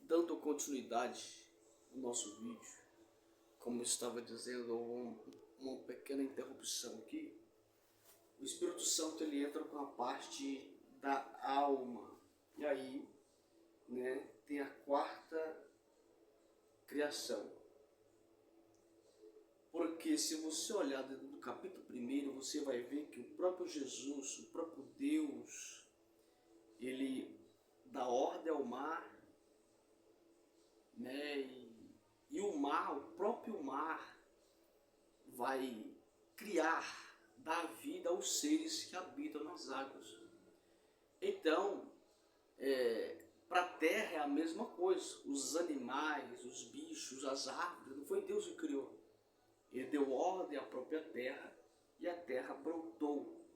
Dando continuidade ao nosso vídeo, como eu estava dizendo, uma pequena interrupção aqui. O Espírito Santo ele entra com a parte da alma. E aí, tem a quarta criação. Porque se você olhar dentro do capítulo 1, você vai ver que o próprio Jesus, o próprio Deus, ele dá ordem ao mar, e o mar, o próprio mar, vai criar, dar vida aos seres que habitam nas águas. Então, para a terra é a mesma coisa. Os animais, os bichos, as árvores, não foi Deus que criou. Ele deu ordem à própria terra e a terra brotou.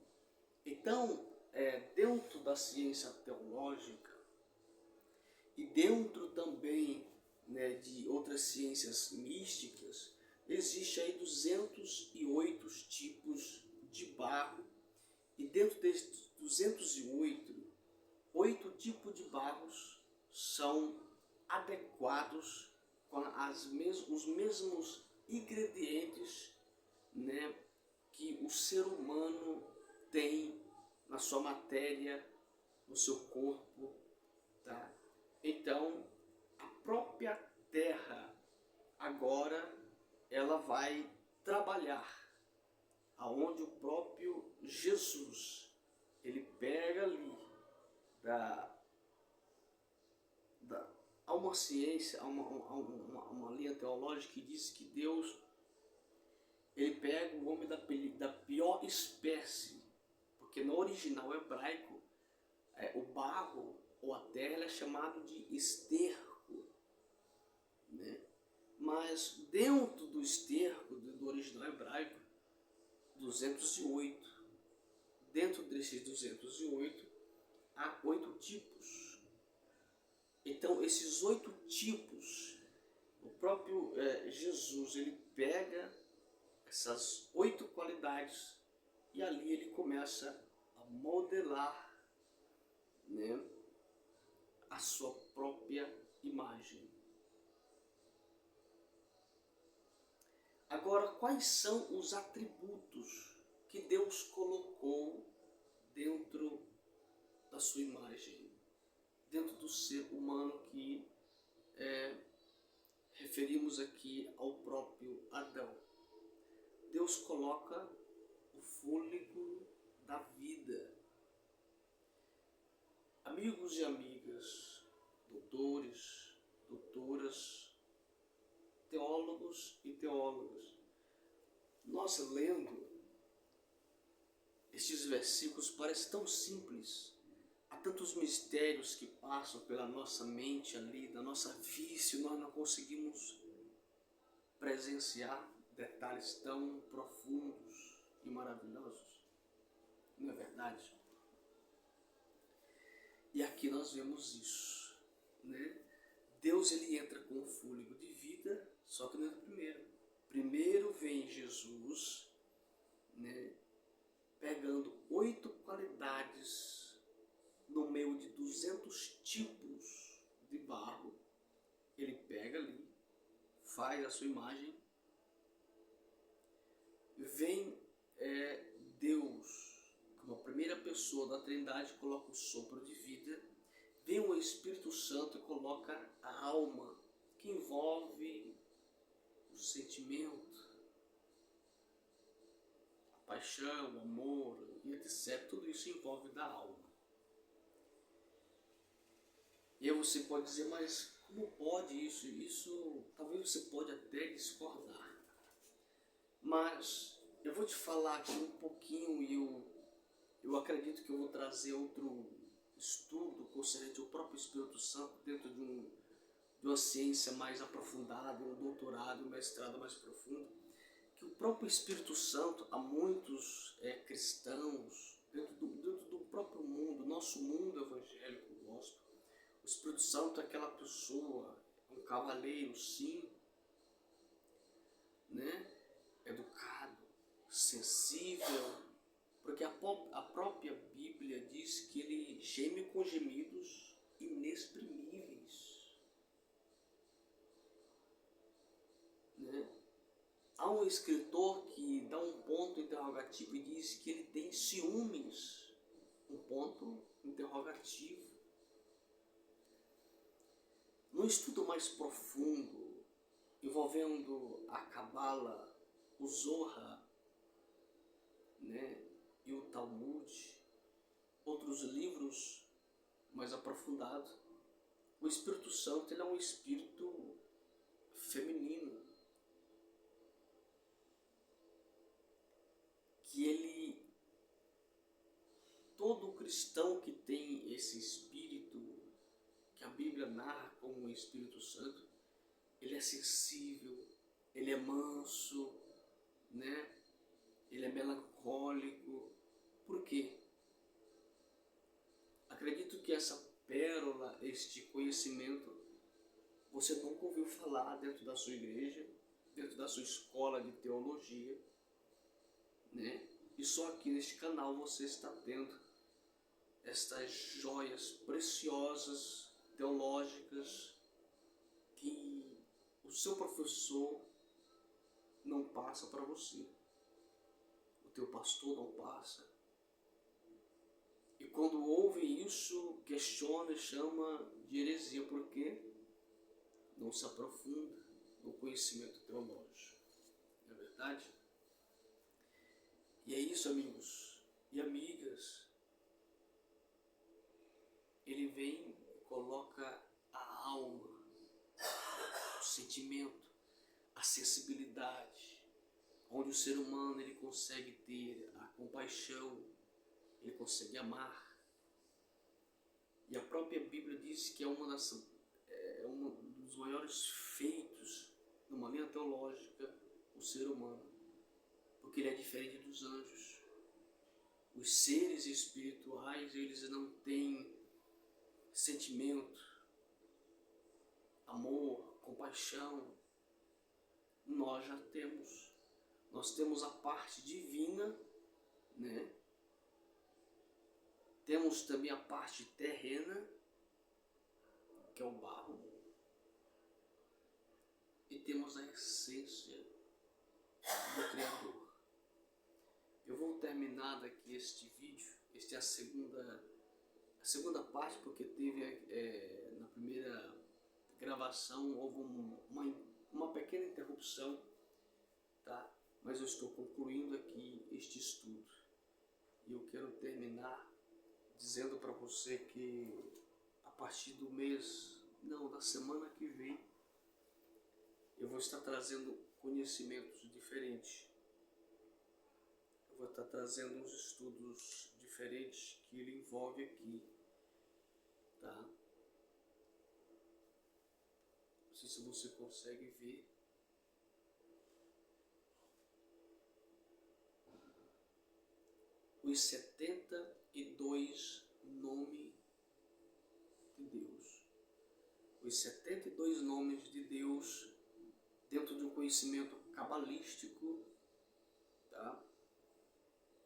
Então, dentro da ciência teológica e dentro também de outras ciências místicas, existe aí 208 tipos de barro, e dentro desses 208, 8 tipos de barros são adequados com os mesmos ingredientes que o ser humano tem na sua matéria, no seu corpo, tá? Então, a própria terra agora ela vai trabalhar aonde o próprio Jesus ele pega ali há uma ciência, há uma linha teológica que diz que Deus ele pega o homem da pior espécie, porque no original hebraico o barro ou a terra é chamado de esterco, Mas dentro do esterco do original hebraico, 208, dentro desses 208 há 8 tipos. Então esses 8 tipos, o próprio Jesus ele pega essas 8 qualidades e ali ele começa a modelar a sua própria imagem. Agora, quais são os atributos que Deus colocou dentro da sua imagem, dentro do ser humano que referimos aqui ao próprio Adão? Deus coloca o fôlego da vida. Amigos e amigas, doutores, doutoras, teólogos e teólogas, nós lendo estes versículos parece tão simples. Há tantos mistérios que passam pela nossa mente ali, da nossa vista, e nós não conseguimos presenciar detalhes tão profundos e maravilhosos. Não é verdade? E aqui nós vemos isso, Deus ele entra com o fôlego de vida, só que não é primeiro. Primeiro vem Jesus, pegando 8 qualidades no meio de 200 tipos de barro. Ele pega ali, faz a sua imagem. Vem Deus, como a primeira pessoa da Trindade, coloca o sopro de vida. Vem o Espírito Santo e coloca a alma, que envolve o sentimento, a paixão, o amor e etc. Tudo isso envolve da alma. E aí você pode dizer, mas como pode isso? Isso talvez você pode até discordar. Mas eu vou te falar aqui um pouquinho, e eu acredito que eu vou trazer outro estudo concernente ao próprio Espírito Santo dentro de uma ciência mais aprofundada, um doutorado, um mestrado mais profundo, que o próprio Espírito Santo, há muitos cristãos, dentro do próprio mundo, nosso mundo evangélico, gospel, o Espírito Santo é aquela pessoa, um cavaleiro, sim, educado, sensível, porque a própria Bíblia diz que ele geme com gemidos inexprimíveis. Há um escritor que dá um ponto interrogativo e diz que ele tem ciúmes. Um ponto interrogativo. No estudo mais profundo, envolvendo a Cabala, o Zohar, né, e o Talmud, outros livros mais aprofundados, o Espírito Santo ele é um espírito feminino, que ele, todo cristão que tem esse espírito, que a Bíblia narra como o Espírito Santo, ele é sensível, ele é manso, né? Ele é melancólico. Por quê? Acredito que essa pérola, este conhecimento, você nunca ouviu falar dentro da sua igreja, dentro da sua escola de teologia, né? E só aqui neste canal você está tendo estas joias preciosas, teológicas, que o seu professor não passa para você, o teu pastor não passa. E quando ouve isso, questiona e chama de heresia, porque não se aprofunda no conhecimento teológico. Não é verdade? E é isso, amigos e amigas. Ele vem e coloca a alma, o sentimento, a sensibilidade, onde o ser humano ele consegue ter a compaixão, ele consegue amar. E a própria Bíblia diz que é um dos maiores feitos numa linha teológica, o ser humano, porque ele é diferente dos anjos. Os seres espirituais, eles não têm sentimento, amor, compaixão. Nós já temos. Nós temos a parte divina, né? Temos também a parte terrena, que é o barro. E temos a essência do Criador. Eu vou terminar daqui este vídeo. Esta é a segunda parte, porque teve na primeira gravação houve uma pequena interrupção, tá? Mas eu estou concluindo aqui este estudo. E eu quero terminar dizendo para você que a partir do da semana que vem, eu vou estar trazendo conhecimentos diferentes. Eu vou estar trazendo uns estudos diferentes que ele envolve aqui, tá? Não sei se você consegue ver. Os 72 nomes de Deus. Os 72 nomes de Deus dentro de um conhecimento cabalístico, tá?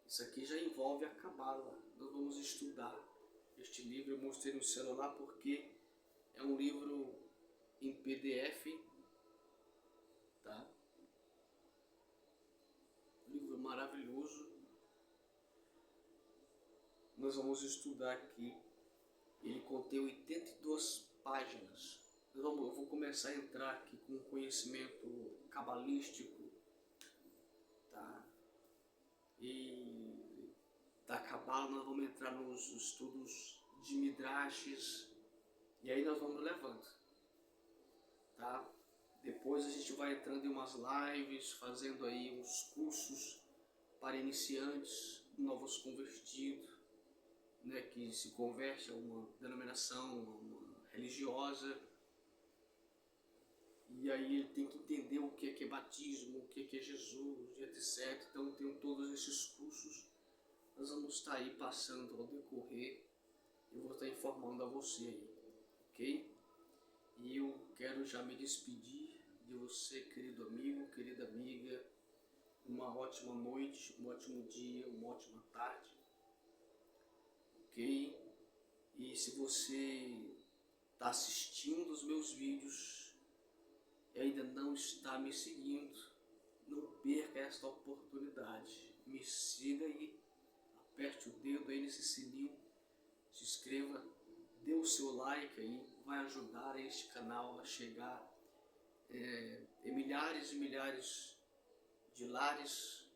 Isso aqui já envolve a Cabala. Nós vamos estudar este livro. Eu mostrei no celular porque é um livro em PDF, tá? Um livro maravilhoso. Nós vamos estudar aqui. Ele contém 82 páginas. Eu vou começar a entrar aqui com conhecimento cabalístico, tá? E da Cabala nós vamos entrar nos estudos de Midrashes, e aí nós vamos levando, tá? Depois a gente vai entrando em umas lives, fazendo aí uns cursos para iniciantes, novos convertidos, né, que se converte a uma denominação religiosa, e aí ele tem que entender o que é batismo, o que é Jesus, etc. Então tem todos esses cursos, nós vamos estar aí passando ao decorrer, eu vou estar informando a você aí, ok? E eu quero já me despedir de você, querido amigo, querida amiga. Uma ótima noite, um ótimo dia, uma ótima tarde, ok? E se você está assistindo os meus vídeos e ainda não está me seguindo, Não perca esta oportunidade. Me siga aí, aperte o dedo aí nesse sininho, se inscreva, dê o seu like aí, vai ajudar este canal a chegar em milhares e milhares de lares,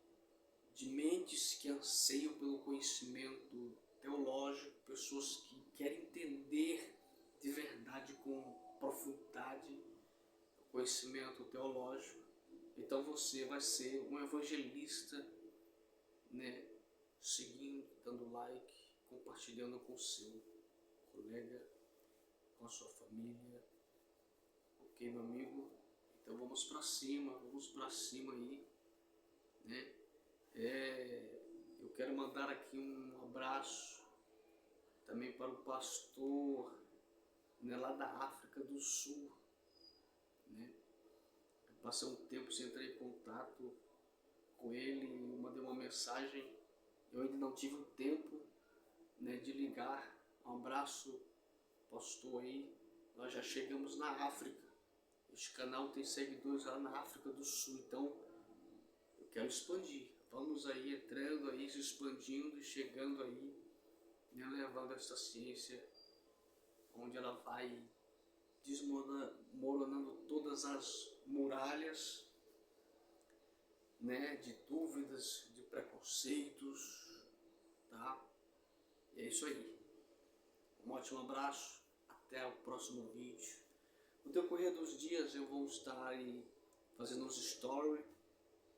de mentes que anseiam pelo conhecimento teológico, pessoas que querem entender de verdade com profundidade o conhecimento teológico. Então você vai ser um evangelista, né? Seguindo, dando like, compartilhando com o seu colega, com a sua família. Ok, meu amigo? Então vamos para cima aí, né? Eu quero mandar aqui um abraço também para o pastor, né, lá da África do Sul, né? Eu passei um tempo sem entrar em contato com ele, mandei uma mensagem, eu ainda não tive o tempo, né, de ligar. Um abraço, pastor aí. Nós já chegamos na África. Este canal tem seguidores lá na África do Sul, então eu quero expandir. Vamos aí entrando aí, se expandindo e chegando aí, né, levando essa ciência onde ela vai desmoronando todas as muralhas, né, de dúvidas, de preconceitos, tá? E é isso aí. Um ótimo abraço, até o próximo vídeo. No decorrer dos dias eu vou estar aí fazendo uns stories,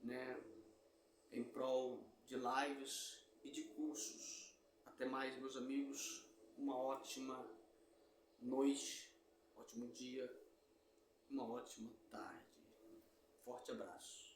né, em prol de lives e de cursos. Até mais, meus amigos. Uma ótima noite, ótimo dia, uma ótima tarde. Forte abraço.